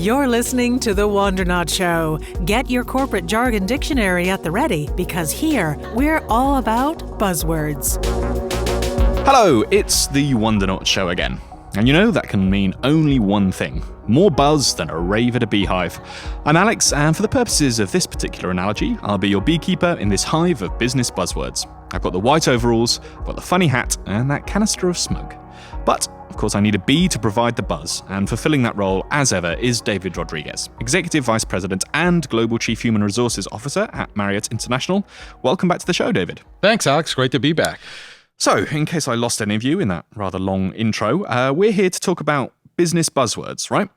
You're listening to The Wandernaut Show. Get your corporate jargon dictionary at the ready because here we're all about buzzwords. Hello, it's The Wandernaut Show again. And you know that can mean only one thing. More buzz than a rave at a beehive. I'm Alex, and for the purposes of this particular analogy, I'll be your beekeeper in this hive of business buzzwords. I've got the white overalls, got the funny hat, and that canister of smoke. But, of course, I need a bee to provide the buzz, and fulfilling that role, as ever, is David Rodriguez, Executive Vice President and Global Chief Human Resources Officer at Marriott International. Welcome back to the show, David. Thanks, Alex. Great to be back. So, in case I lost any of you in that rather long intro, we're here to talk about business buzzwords, right?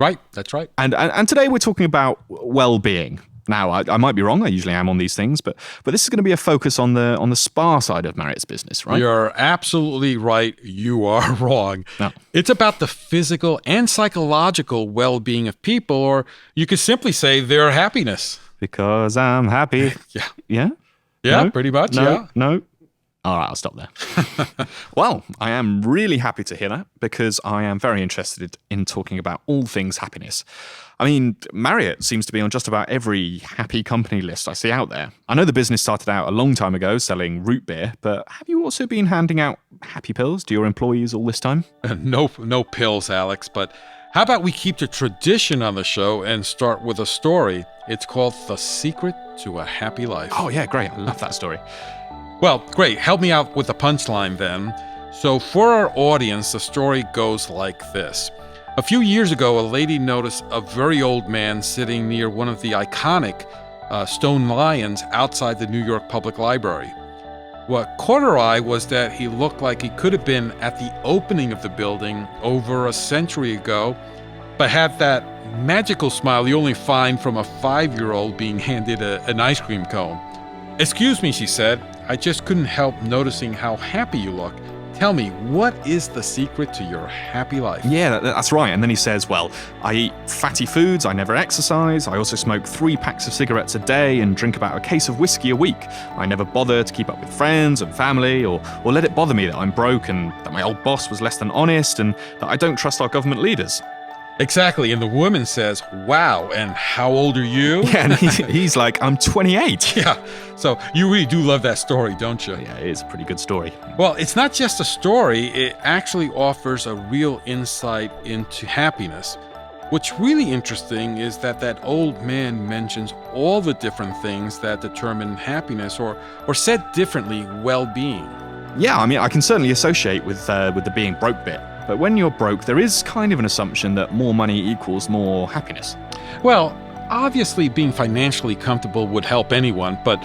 Right, that's right. And today we're talking about well-being. Now, I might be wrong. I usually am on these things, but this is going to be a focus on the spa side of Marriott's business, right? You're absolutely right. You are wrong. No. It's about the physical and psychological well-being of people, or you could simply say their happiness. Because I'm happy. Yeah. Yeah? Yeah, No? pretty much, No? yeah. No? All right, I'll stop there. Well, I am really happy to hear that because I am very interested in talking about all things happiness. I mean, Marriott seems to be on just about every happy company list I see out there. I know the business started out a long time ago selling root beer, but have you also been handing out happy pills to your employees all this time? No pills, Alex, but how about we keep the tradition on the show and start with a story? It's called The Secret to a Happy Life. Oh, yeah, great. I love that story. Well, great. Help me out with the punchline then. So for our audience, the story goes like this. A few years ago, a lady noticed a very old man sitting near one of the iconic stone lions outside the New York Public Library. What caught her eye was that he looked like he could have been at the opening of the building over a century ago, but had that magical smile you only find from a 5-year-old being handed an ice cream cone. "Excuse me," she said. "I just couldn't help noticing how happy you look. Tell me, what is the secret to your happy life?" Yeah, that's right. And then he says, well, I eat fatty foods, I never exercise, I also smoke 3 packs of cigarettes a day and drink about a case of whiskey a week. I never bother to keep up with friends and family or let it bother me that I'm broke and that my old boss was less than honest and that I don't trust our government leaders. Exactly, and the woman says, "Wow, and how old are you?" Yeah, and he's like, I'm 28. Yeah, so you really do love that story, don't you? Yeah, it is a pretty good story. Well, it's not just a story, it actually offers a real insight into happiness. What's really interesting is that old man mentions all the different things that determine happiness, or said differently, well-being. Yeah, I mean, I can certainly associate with the being broke bit. But when you're broke, there is kind of an assumption that more money equals more happiness. Well, obviously being financially comfortable would help anyone, but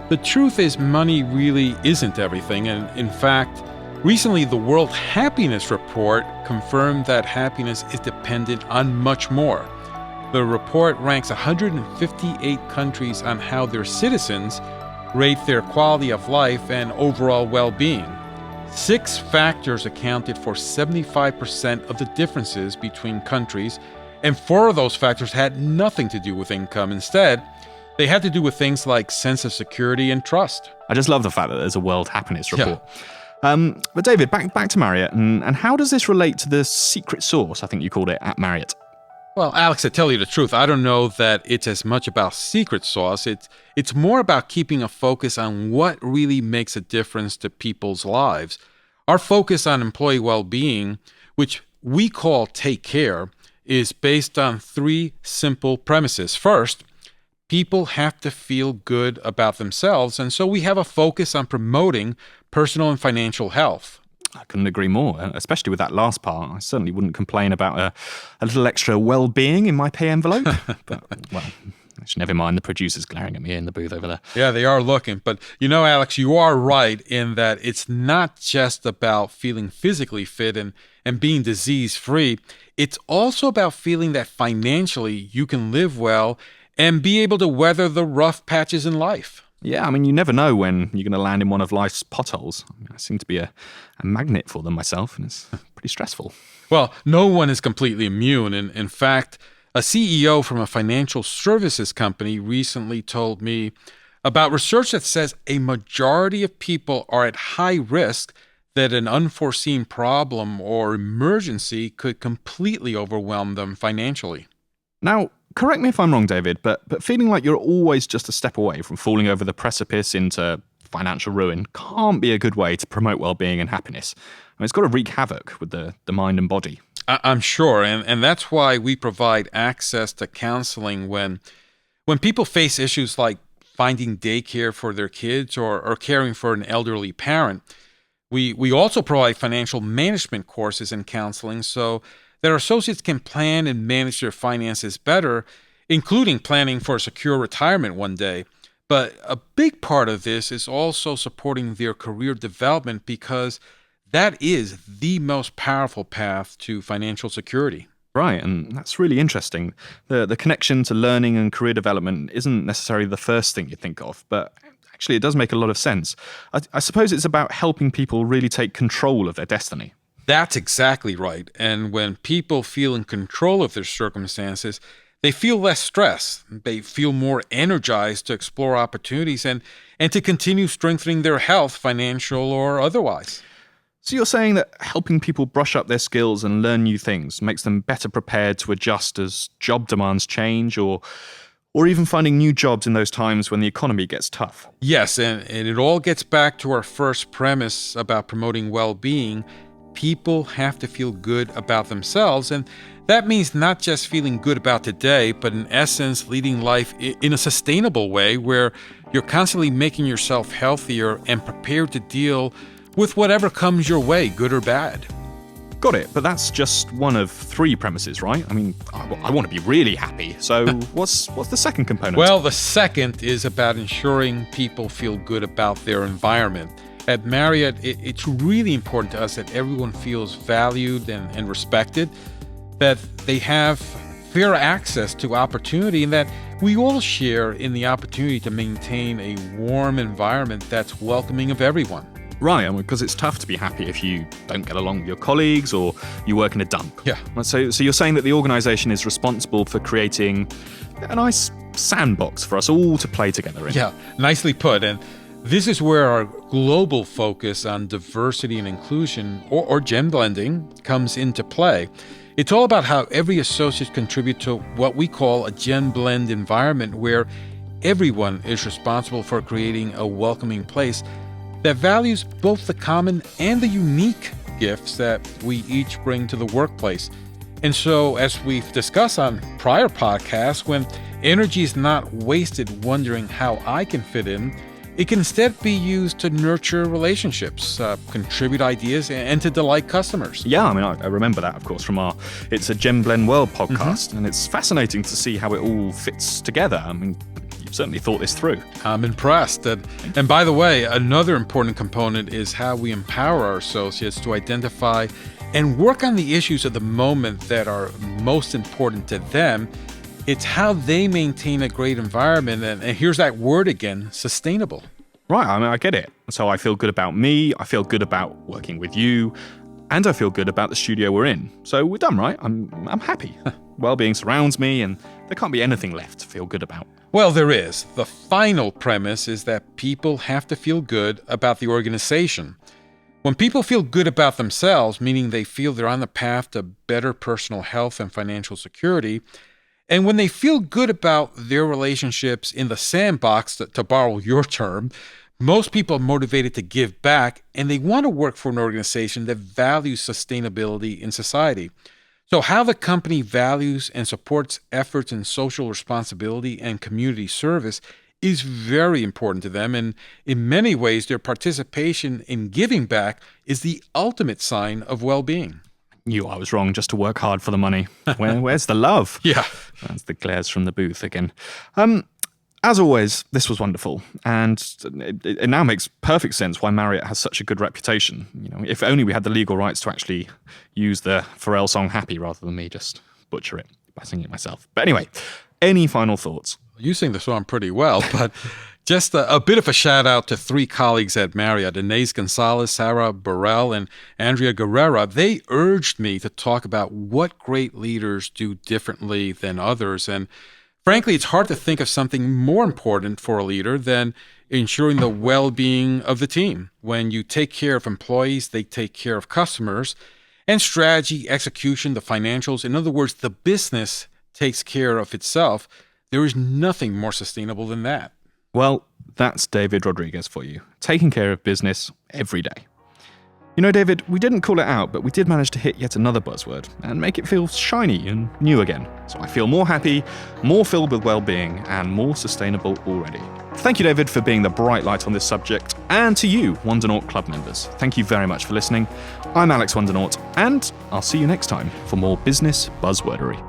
the truth is money really isn't everything. And in fact, recently the World Happiness Report confirmed that happiness is dependent on much more. The report ranks 158 countries on how their citizens rate their quality of life and overall well-being. 6 factors accounted for 75% of the differences between countries, and 4 of those factors had nothing to do with income. Instead, they had to do with things like sense of security and trust. I just love the fact that there's a World Happiness Report. Yeah. But David, back to Marriott, and how does this relate to the secret sauce, I think you called it, at Marriott? Well, Alex, to tell you the truth, I don't know that it's as much about secret sauce. It's more about keeping a focus on what really makes a difference to people's lives. Our focus on employee well-being, which we call Take Care, is based on 3 simple premises. First, people have to feel good about themselves, and so we have a focus on promoting personal and financial health. I couldn't agree more, especially with that last part. I certainly wouldn't complain about a little extra well-being in my pay envelope. But, well, actually, never mind, the producer's glaring at me in the booth over there. Yeah, they are looking. But, you know, Alex, you are right in that it's not just about feeling physically fit and being disease-free. It's also about feeling that financially you can live well and be able to weather the rough patches in life. Yeah, I mean, you never know when you're going to land in one of life's potholes. I seem to be a magnet for them myself, and it's pretty stressful. Well, no one is completely immune. And in fact, a CEO from a financial services company recently told me about research that says a majority of people are at high risk that an unforeseen problem or emergency could completely overwhelm them financially. Now, correct me if I'm wrong, David, but feeling like you're always just a step away from falling over the precipice into financial ruin can't be a good way to promote well-being and happiness. I mean, it's got to wreak havoc with the mind and body. I'm sure, and that's why we provide access to counseling when people face issues like finding daycare for their kids or caring for an elderly parent. We also provide financial management courses and counseling so that our associates can plan and manage their finances better, including planning for a secure retirement one day. But a big part of this is also supporting their career development because that is the most powerful path to financial security. Right, and that's really interesting. The connection to learning and career development isn't necessarily the first thing you think of, but actually it does make a lot of sense. I suppose it's about helping people really take control of their destiny. That's exactly right. And when people feel in control of their circumstances, they feel less stress. They feel more energized to explore opportunities and to continue strengthening their health, financial or otherwise. So you're saying that helping people brush up their skills and learn new things makes them better prepared to adjust as job demands change or even finding new jobs in those times when the economy gets tough? Yes, and it all gets back to our first premise about promoting well-being. People have to feel good about themselves, and that means not just feeling good about today, but in essence, leading life in a sustainable way where you're constantly making yourself healthier and prepared to deal with whatever comes your way, good or bad. Got it, but that's just one of three premises, right? I mean, I want to be really happy. So what's the second component? Well, the second is about ensuring people feel good about their environment. At Marriott, it's really important to us that everyone feels valued and respected, that they have fair access to opportunity, and that we all share in the opportunity to maintain a warm environment that's welcoming of everyone. Right, because it's tough to be happy if you don't get along with your colleagues or you work in a dump. Yeah. So you're saying that the organisation is responsible for creating a nice sandbox for us all to play together in. Yeah, nicely put. And this is where our global focus on diversity and inclusion, or gen blending, comes into play. It's all about how every associate contributes to what we call a gen blend environment where everyone is responsible for creating a welcoming place that values both the common and the unique gifts that we each bring to the workplace. And so, as we've discussed on prior podcasts, when energy is not wasted wondering how I can fit in, it can instead be used to nurture relationships, contribute ideas, and to delight customers. Yeah, I mean, I remember that, of course, from our It's a Gen Blend World podcast, and it's fascinating to see how it all fits together. I mean, you've certainly thought this through. I'm impressed. And by the way, another important component is how we empower our associates to identify and work on the issues of the moment that are most important to them. It's how they maintain a great environment, and here's that word again, sustainable. Right, I mean, I get it. So I feel good about me, I feel good about working with you, and I feel good about the studio we're in. So we're done, right? I'm happy. Well-being surrounds me, and there can't be anything left to feel good about. Well, there is. The final premise is that people have to feel good about the organization. When people feel good about themselves, meaning they feel they're on the path to better personal health and financial security, and when they feel good about their relationships in the sandbox, to borrow your term, most people are motivated to give back, and they want to work for an organization that values sustainability in society. So how the company values and supports efforts in social responsibility and community service is very important to them, and in many ways, their participation in giving back is the ultimate sign of well-being. Knew I was wrong just to work hard for the money. Where's the love? Yeah. That's the glares from the booth again. As always, this was wonderful, and it now makes perfect sense why Marriott has such a good reputation. You know, if only we had the legal rights to actually use the Pharrell song "Happy" rather than me just butcher it by singing it myself. But anyway, any final thoughts? You sing the song pretty well, but just a bit of a shout out to three colleagues at Marriott, Inez Gonzalez, Sarah Burrell, and Andrea Guerrera. They urged me to talk about what great leaders do differently than others. And frankly, it's hard to think of something more important for a leader than ensuring the well-being of the team. When you take care of employees, they take care of customers. And strategy, execution, the financials, in other words, the business takes care of itself, there is nothing more sustainable than that. Well, that's David Rodriguez for you, taking care of business every day. You know, David, we didn't call it out, but we did manage to hit yet another buzzword and make it feel shiny and new again. So I feel more happy, more filled with well-being, and more sustainable already. Thank you, David, for being the bright light on this subject, and to you, Wandernaut Club members. Thank you very much for listening. I'm Alex Wandernaut, and I'll see you next time for more business buzzwordery.